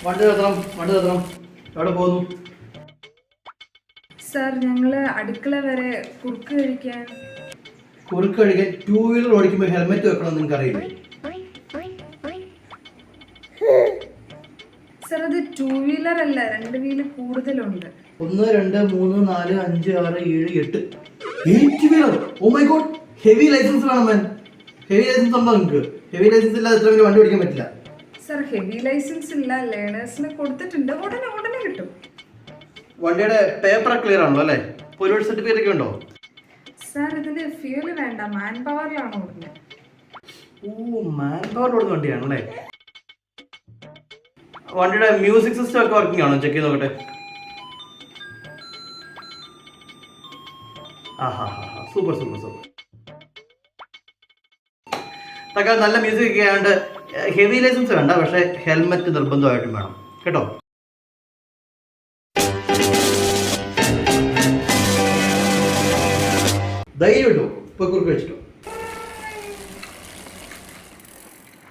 വണ്ടി നിർത്തണം. എവിടെ പോകുന്നു? സാർ ഞങ്ങള് അടുക്കള വരെ കുറുക്ക് കഴിക്കാൻ. ടൂ വീലർ ഓടിക്കുമ്പോൾ ഹെൽമെറ്റ് വെക്കണം നിങ്ങൾക്ക് അറിയില്ലേ? സാർ അത് ടൂ വീലർ അല്ല, 2 വീല് കൂടുതലുണ്ട്. 1 2 3 4 5 6 7 8 wheeler. Oh my god, heavy licence വേണം മാൻ. ഹെവി ലൈസൻസ് ഉണ്ടോ നിങ്ങൾക്ക്? ഹെവി ലൈസൻസ് ഇല്ലാതെ ഇത്ര വലിയ വണ്ടി ഓടിക്കാൻ പറ്റില്ല. സാർ ഹെവി ലൈസൻസ് ഇല്ല, ലേണേഴ്സിന് കൊടുത്തിട്ടുണ്ട്. ഉടനെ കിട്ടും. വണ്ടിയുടെ പേപ്പർ ക്ലിയർ ആണല്ലോ അല്ലേ? പൊല്യൂഷൻ സർട്ടിഫിക്കറ്റ് ഒക്കെ ഉണ്ടോ? സാർ ഇതിന് ഫ്യൂല് വേണ്ട, മാൻ പവറിലാണ് ഓടുന്നത്. ഓ, മാൻ പവർ ഓടുന്ന വണ്ടിയാണല്ലേ? വണ്ടിയുടെ മ്യൂസിക് സിസ്റ്റം ഒക്കെ വർക്കിംഗ് ആണോ? ചെക്ക് ചെയ്ത് നോക്കട്ടെ. സൂപ്പർ. തൽക്കാലം നല്ല മ്യൂസിക് ഒക്കെ ആയതുകൊണ്ട് ഹെവി ലൈസൻസ് വേണ്ട, പക്ഷേ ഹെൽമെറ്റ് നിർബന്ധമായിട്ടും വേണം കേട്ടോ. ധൈര്യം കിട്ടും, ഇപ്പോൾ കുറുക്ക് വെച്ചിട്ടോ.